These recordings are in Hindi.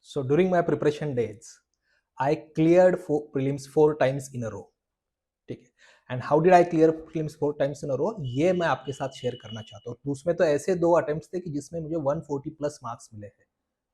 So during my preparation days, I cleared prelims 4 times in a row. ठीक है. And how did I clear prelims 4 times in a row, ये मैं आपके साथ शेयर करना चाहता हूँ. तो उसमें तो ऐसे 2 अटेम्प्ट्स थे कि जिसमें मुझे 140 प्लस मार्क्स मिले हैं.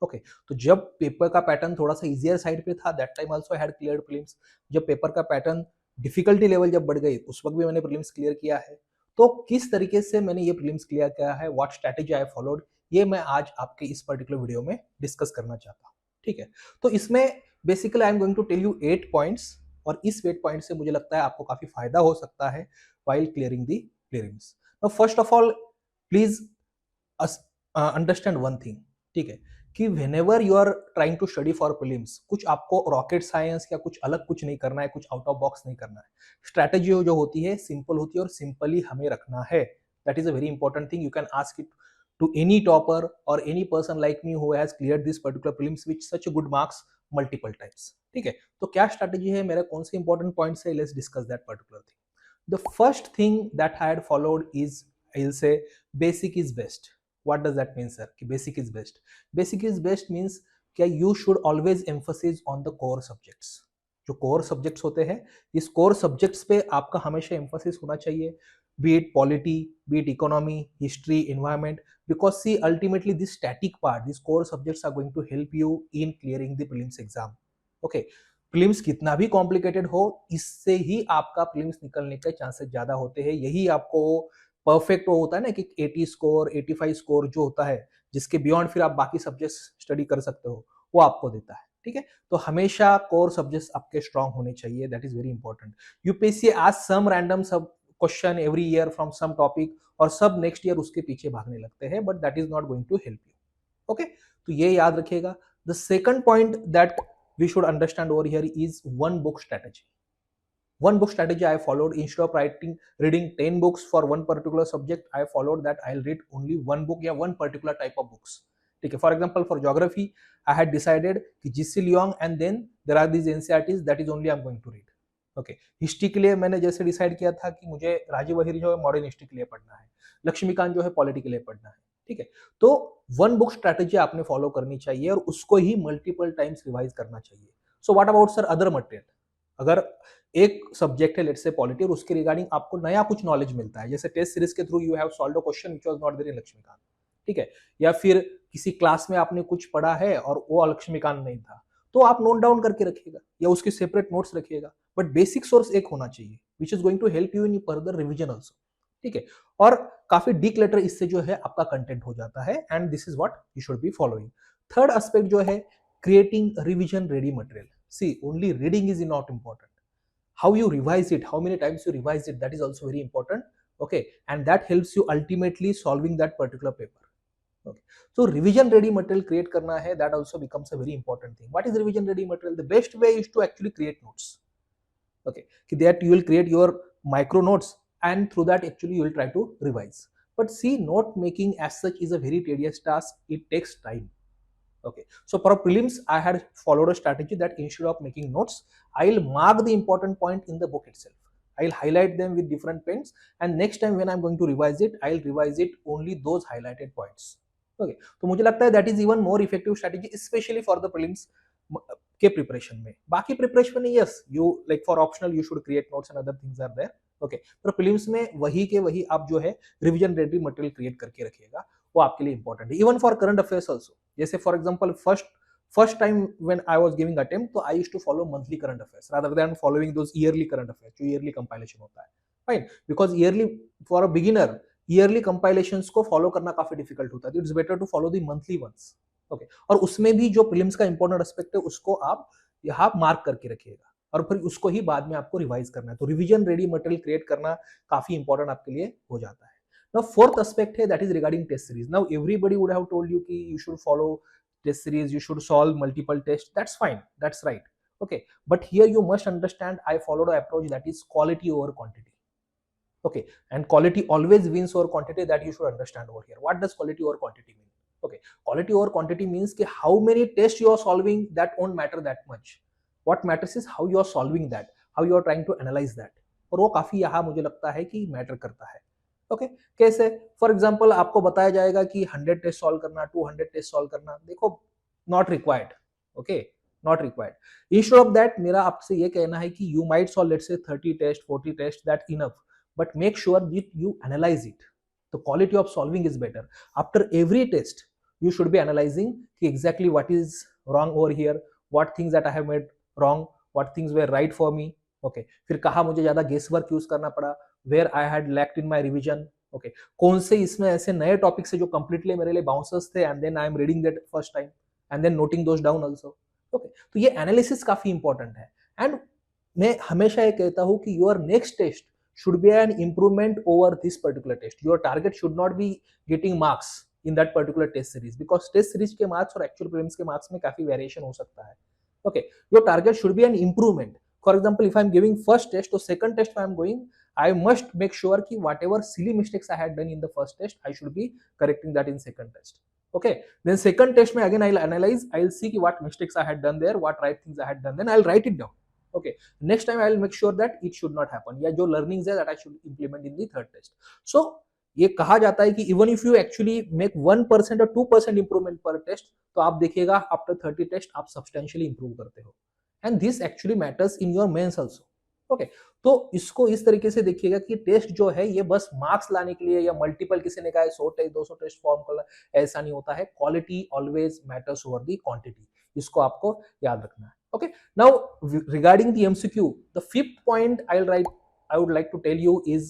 ओके तो जब पेपर का पैटर्न थोड़ा सा इजियर साइड पे था, that time also I had cleared prelims. जब पेपर का पैटर्न डिफिकल्टी लेवल जब बढ़ गई, उस वक्त भी मैंने प्रीलिम्स क्लियर किया है. तो किस तरीके से मैंने ये प्रीलिम्स क्लियर किया है, व्हाट स्ट्रेटेजी आई फॉलोड, ये मैं आज आपके इस पर्टिकुलर वीडियो में डिस्कस करना चाहता हूँ. ठीक है. तो इसमें basically I am going to tell you 8 points, और इस 8 पॉइंट से मुझे लगता है आपको काफी फायदा हो सकता है while clearing the prelims. Now first of all, please understand one thing. ठीक है कि whenever you are trying to study for prelims, कुछ आपको रॉकेट साइंस या कुछ अलग कुछ नहीं करना है, कुछ आउट ऑफ बॉक्स नहीं करना है. स्ट्रैटेजी जो होती है सिंपल होती है और सिंपली हमें रखना है. That is a very important thing. You can ask it to any topper or any person like me who has cleared this particular prelims with such a good marks multiple times. ठीक है. तो क्या स्ट्रैटेजी है, मेरा कौन से इंपॉर्टेंट पॉइंट्स है, let's discuss that particular thing. The first thing that I had followed is, I'll say, basic is best. What does that mean, sir? कि basic is best. Basic is best means कि you should always emphasize on the core subjects. जो core subjects होते हैं, इस core subjects पे आपका हमेशा emphasis होना चाहिए. Be it polity, be it economy, history, environment. Because see, ultimately this static part, these core subjects are going to help you in clearing the prelims exam. Okay. Prelims कितना भी कॉम्प्लिकेटेड हो, इससे ही आपका प्रीलिम्स निकलने के चांसेस ज्यादा होते हैं. यही आपको परफेक्ट वो होता है ना कि 80 स्कोर 85 स्कोर जो होता है, जिसके बियॉन्ड फिर आप बाकी सब्जेक्ट्स स्टडी कर सकते हो, वो आपको देता है. ठीक है. तो हमेशा कोर सब्जेक्ट्स आपके स्ट्रांग होने चाहिए. That is very important. UPSC आज सम रैंडम सब question every year from some topic, और सब नेक्स्ट ईयर उसके पीछे भागने लगते हैं, but that is not going to help you. Okay. तो ये याद रखिएगा. The second point that we should understand over here is one book strategy. One book strategy I followed. Instead of reading 10 books for one particular subject, I followed that I'll read only one book या one particular type of books. ठीक है. For example, for geography, I had decided कि GC Leong and then there are these NCERTs that is only I'm going to read. Okay. History के लिए मैंने जैसे डिसाइड किया था कि मुझे राजीव अहिर जो है मॉडर्न हिस्ट्री के लिए पढ़ना है, लक्ष्मीकांत जो है पॉलिटी के लिए पढ़ना है. ठीक है. तो वन बुक स्ट्रैटेजी आपने फॉलो करनी चाहिए और उसको ही मल्टीपल टाइम्स रिवाइज करना चाहिए. So what about sir other material? अगर एक सब्जेक्ट है लेट्स से पॉलिटी, और उसके रिगार्डिंग आपको नया कुछ नॉलेज मिलता है, जैसे टेस्ट सीरीज के through you have solved a question which was not there in Lakshmikant. ठीक है. या फिर किसी क्लास में आपने कुछ पढ़ा है और वो लक्ष्मीकांत नहीं था, तो आप नोट डाउन करके रखिएगा या उसके सेपरेट नोट्स रखिएगा, बट बेसिक सोर्स एक होना चाहिए which is going to help you in further revision also. ठीक है. और काफी डिक्लटर इससे जो है आपका कंटेंट हो जाता है, and this is what you should be following. Third aspect जो है, creating revision ready material. See, only reading is not important. how you revise it, how many times you revise it, that is also very important. Okay. And that helps you ultimately solving that particular paper. Okay. So revision ready material create karna hai, that also becomes a very important thing. What is revision ready material? The best way is to actually create notes. Okay. That you will create your micro notes, and through that actually you will try to revise. But see, note making as such is a very tedious task. It takes time. Okay. So for prelims, I had followed a strategy that instead of making notes, I'll mark the important point in the book itself. I'll highlight them with different pens, and next time when I'm going to revise it, I'll revise it only those highlighted points. Okay. तो मुझे लगता है that is even more effective strategy, especially for the prelims के प्रिपरेशन में. बाकी प्रिपरेशन में yes, you like for optional you should create notes and other things are there. Okay. पर प्रीलिम्स में वही के वही आप जो है रिवीजन रेडी मटेरियल क्रिएट करके रखिएगा, वो आपके लिए इंपॉर्टेंट है. Even for current affairs also. जैसे for example first time when I was giving attempt, तो I used to follow monthly current affairs rather than following those yearly current affairs, जो ईयरली कंपाइलेशन होता है. Fine. Because yearly for a beginner, yearly compilations को फॉलो करना काफी डिफिकल्ट होता है. It's better to follow the monthly ones. Okay. और उसमें भी जो प्रीलिम्स का इंपॉर्टेंट एस्पेक्ट है उसको आप यहाँ मार्क करके रखिएगा, और फिर उसको ही बाद में आपको रिवाइज करना है. तो रिवीजन रेडी मटेरियल क्रिएट करना काफी इंपॉर्टेंट आपके लिए हो जाता है. Now fourth aspect है, that is regarding test series. Now everybody would have told you कि you should follow test series, you should solve multiple tests. That's fine, that's right. Okay, but here you must understand I followed an approach that is quality over quantity. Okay, and quality always wins over quantity, that you should understand over here. What does quality over quantity mean? Okay, quality over quantity means कि how many tests you are solving, that won't matter that much. What matters is how you are solving that, how you are trying to analyze that. और वो काफी यहाँ मुझे लगता है कि मैटर करता है. ओके. कैसे? फॉर एग्जाम्पल आपको बताया जाएगा कि 100 टेस्ट सॉल्व करना, 200 टेस्ट सॉल्व करना, देखो not required. Okay, not required. Instead of that मेरा आपसे ये कहना है कि you might solve let's say 30 test 40 test, that enough, but make sure that you analyse it, the quality of solving is better. After every test you should be analyzing exactly what is wrong over here, what things that I have made wrong, what things were right for me. Okay, फिर कहा मुझे ज्यादा गेस वर्क यूज करना पड़ा, where I had lacked in my revision. Okay, कौन से इसमें ऐसे नए टॉपिक्स है जो कंप्लीटली मेरे लिए बाउंसर्स थे, and then I am reading that first time and then noting those down also. Okay, तो ये एनालिसिस काफी इंपॉर्टेंट है. एंड मैं हमेशा ये कहता हूं कि your next test should be an improvement over this particular test. Your target should not be getting marks in that particular test series, because test series के marks और actual prelims के marks में काफी variation हो सकता है. Okay, your target should be an improvement. For example, if I am giving first test, तो second test I am going, I must make sure कि whatever silly mistakes I had done in the first test, I should be correcting that in second test. Okay, then second test में again I'll analyze, I'll see कि what mistakes I had done there, what right things I had done, then I'll write it down. Okay, next time I will make sure that it should not happen, या जो learnings है that I should implement in the third test. So ये कहा जाता है कि even if you actually make 1% or 2% improvement per test, तो आप देखिएगा after 30 test आप substantially improve करते हो, and this actually matters in your mains also. Okay, तो इसको इस तरीके से देखिएगा कि टेस्ट जो है ये बस मार्क्स लाने के लिए, या मल्टीपल किसी ने कहा है 100 टेस्ट 200 टेस्ट फॉर्म करना, ऐसा नहीं होता है. Quality always matters over the quantity, इसको आपको याद रखना है. Okay, now regarding the MCQ, the fifth point I would like to tell you is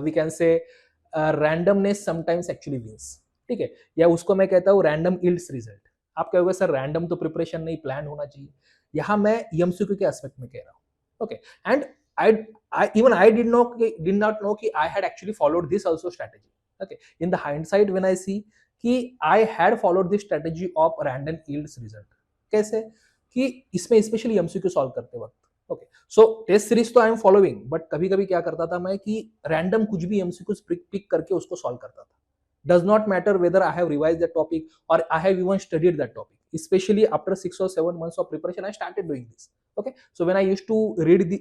we can say randomness sometimes actually wins. ठीक है, या उसको मैं कहता हूँ random yields result. आप कहोगे सर रैंडम तो प्रिपरेशन नहीं, प्लान होना चाहिए. यहाँ मैं MCQ के एस्पेक्ट में कह रहा हूँ. Okay, and I did not know कि I had actually followed this also strategy. Okay, in the hindsight when I see कि I had followed this strategy of random yields result. कैसे कि इसमें स्पेशली एमसीक्यू सॉल्व करते वक्त. ओके, सो टेस्ट सीरीज तो आई एम फॉलोइंग, बट कभी कभी क्या करता था मैं कि रैंडम कुछ भी एमसीक्यूज पिक करके उसको सॉल्व करता था. Does not matter whether I have revised that topic और I have even studied that topic. Especially after 6 or 7 months of preparation, I started doing this. Okay, so when I used to read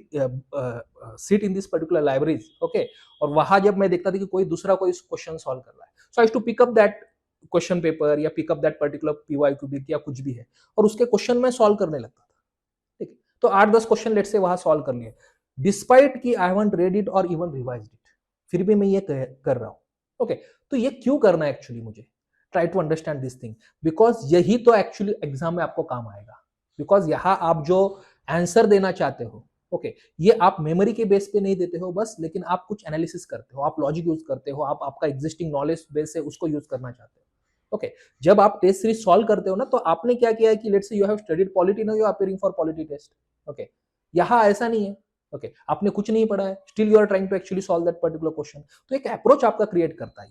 sit in this particular libraries, okay, और वहां जब मैं देखता था कि कोई दूसरा कोई क्वेश्चन सॉल्व कर रहा है, so I used to pick up that question paper या pick up that particular PYQ bit या कुछ भी है, और उसके क्वेश्चन में सॉल्व करने लगता था. ठीक है, तो 8-10 क्वेश्चन लेट से वहां सॉल्व कर लिए, डिस्पाइट कि आई हैवंट रेड इट और इवन रिवाइज्ड इट, फिर भी मैं ये कर रहा हूं. ओके, तो ये क्यों करना है एक्चुअली मुझे? Try to understand this thing, because यही तो एक्चुअली एग्जाम में आपको काम आएगा. बिकॉज यहाँ आप जो आंसर देना चाहते हो, ओके, ये आप मेमोरी के बेस पे नहीं देते हो बस, लेकिन आप कुछ एनालिसिस करते हो, आप लॉजिक यूज करते हो, आप आपका एग्जिस्टिंग नॉलेज बेस है उसको यूज करना चाहते हो. ओके, जब आप टेस्ट सीरीज सॉल्व करते हो ना, तो आपने क्या किया है कि let's say you have studied polity, now you are appearing for polity test. Okay, यहाँ ऐसा नहीं है. ओके, आपने कुछ नहीं पढ़ा है, still you are trying to actually solve that particular question. तो एक अप्रोच आपका क्रिएट करता है.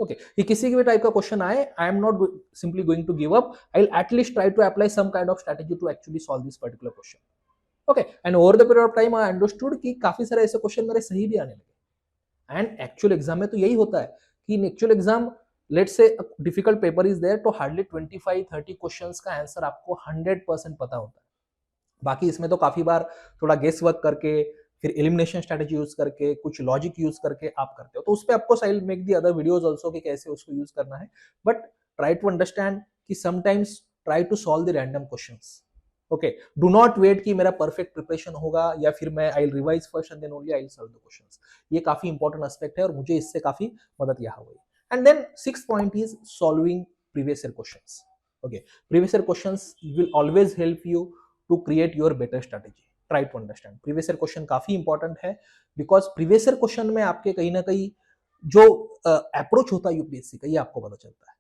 ओके, कि किसी भी टाइप का क्वेश्चन आए, I am not simply going to give up, I will at least try to apply some kind of strategy to actually solve this particular question. Okay, and over the period of time I understood कि काफी सारे ऐसे क्वेश्चन मेरे सही भी आने लगे. एंड एक्चुअल एग्जाम में तो यही होता है कि in actual exam let's say difficult paper is there, तो हार्डली 25-30 क्वेश्चंस का आंसर आपको 100% पता होता है. बाकी इसमें तो काफी बार थोड़ा गेस वर्क करके, फिर एलिमिनेशन स्ट्रेटजी यूज करके, कुछ लॉजिक यूज करके आप करते हो. तो उस पे आपको I will make the other videos also कि कैसे उसको यूज करना है. बट ट्राई टू अंडरस्टैंड कि sometimes try to solve the random questions. Okay, do not wait कि मेरा परफेक्ट प्रिपरेशन होगा या फिर मैं I will revise first and then only I will solve the questions. ये काफी इंपॉर्टेंट एस्पेक्ट है और मुझे इससे काफी मदद यहाँ हुई. And then 6th point is solving previous year questions. Okay, previous year questions will always help you to create your better strategy. Try to understand previous year question काफी इंपॉर्टेंट है, बिकॉज प्रीवियस ईयर क्वेश्चन में आपके कहीं ना कहीं जो अप्रोच होता है यूपीएससी का, ये आपको पता चलता है.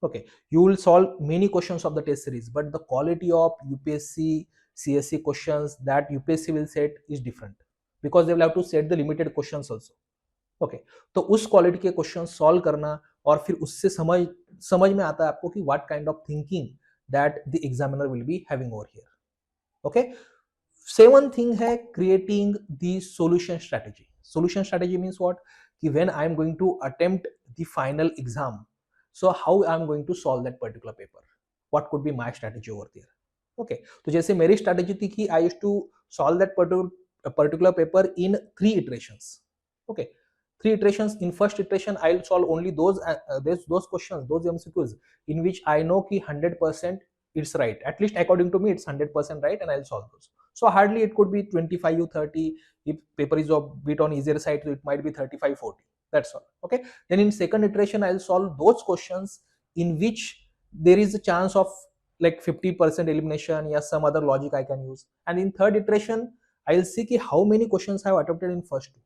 Okay, you will solve many questions of the test series, but the quality of UPSC CSC questions that UPSC will set is different, because they will have to set the limited questions also. Okay, तो उस क्वालिटी के क्वेश्चन सॉल्व करना, और फिर उससे समझ में आता है आपको कि what kind of thinking that the examiner will be having over here. Okay, 7th thing है creating the solution strategy. Solution strategy means what? कि when I am going to attempt the final exam, so how I am going to solve that particular paper? What could be my strategy over there? Okay, तो जैसे मेरी strategy थी कि I used to solve that particular paper in 3 iterations. Okay, 3 iterations. In first iteration, I will solve only those questions, those MCQs in which I know कि 100% it's right. At least according to me, it's 100% right, and I'll solve those. So hardly it could be 25 to 30. If paper is a bit on easier side, so it might be 35, 40. That's all. Okay. Then in second iteration, I'll solve those questions in which there is a chance of like 50% elimination, या some other logic I can use. And in third iteration, I'll see कि how many questions I have attempted in first two.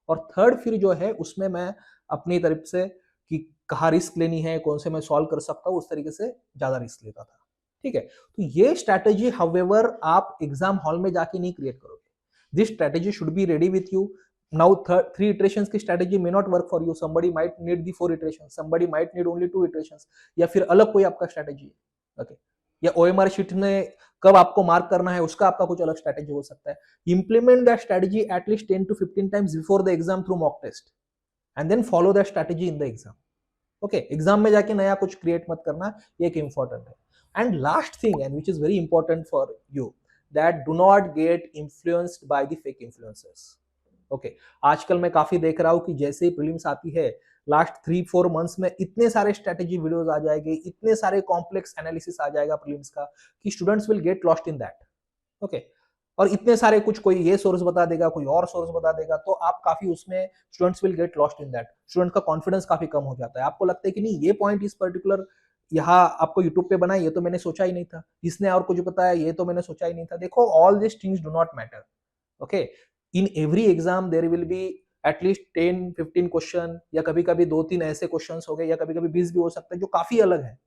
और थर्ड फिर जो है उसमें मैं अपनी तरफ से कि कहाँ रिस्क लेनी है, कौन से मैं सॉल्व कर सकता हूँ, उस तरीके से ज्यादा रिस्क लेता था. ठीक है. तो ये स्ट्रैटेजी हाउएवर आप एग्जाम हॉल में जाके नहीं क्रिएट करोगे. This strategy should be ready with you. Now 3 iterations की strategy may not work for you. Somebody might need the 4 iterations, somebody might need only 2 iterations, या फिर अलग कोई आपका स्ट्रैटेजी है. ओके. या ओएमआर शीट में कब आपको मार्क करना है उसका आपका कुछ अलग स्ट्रैटेजी हो सकता है. Implement that strategy at least 10 to 15 times before the exam through mock test, and then follow that strategy in the exam. Okay. Exam में जाके नया कुछ क्रिएट मत करना, ये एक इंपॉर्टेंट है. And last thing, and which is very important for you, that do not get influenced by the fake influencers. Okay. आजकल मैं काफी देख रहा हूं कि जैसे ही प्रीलिम्स आती है, लास्ट 3-4 मंथ्स में इतने सारे स्ट्रेटेजी वीडियोस आ जाएंगे, इतने सारे कॉम्प्लेक्स एनालिसिस आ जाएगा प्रीलिम्स का कि students will get lost in that. Okay. और इतने सारे कुछ, कोई ये सोर्स बता देगा, कोई और सोर्स बता देगा, तो आप काफी उसमें students will get lost in that. Student का कॉन्फिडेंस काफी कम हो जाता है. आपको लगता है कि नहीं, ये पॉइंट इस पर्टिकुलर यहाँ आपको यूट्यूब पे बना, ये तो मैंने सोचा ही नहीं था, इसने और कुछ बताया, ये तो मैंने सोचा ही नहीं था. देखो, all this things do not matter. Okay. In every exam there will be at least 10-15 question, या कभी कभी 2-3 ऐसे क्वेश्चंस हो गए, या कभी कभी 20 भी हो सकता है जो काफी अलग है.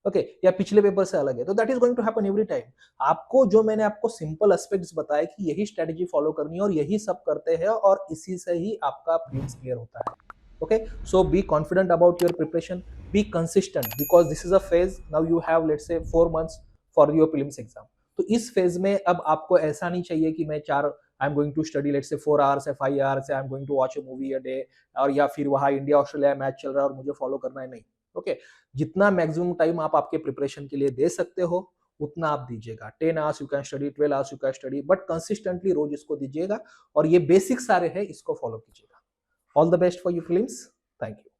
ओके. या पिछले पेपर से अलग है. तो that is going to happen every time. आपको जो मैंने आपको सिंपल एस्पेक्ट्स बताए कि यही स्ट्रेटेजी फॉलो करनी है और यही सब करते हैं, और इसी से ही आपका प्रीलिम्स क्लियर होता है. Okay, so be confident about your preparation, be consistent, because this is a phase. Now you have, let's say, 4 months for your prelims exam. तो इस फेज में अब आपको ऐसा नहीं चाहिए कि मैं 4 I am going to study let's say 4 hours या 5 hours, I am going to watch a movie a day, और या फिर वहाँ इंडिया ऑस्ट्रेलिया मैच चल रहा है और मुझे फॉलो करना है. नहीं. ओके. जितना मैक्सिमम टाइम आप आपके प्रिपरेशन के लिए दे सकते हो उतना आप दीजिएगा. 10 hours you can study, 12 hours you can study, but consistently रोज इसको दीजिएगा, और ये बेसिक सारे हैं, इसको फॉलो कीजिएगा. All the best for you prelims. Thank you.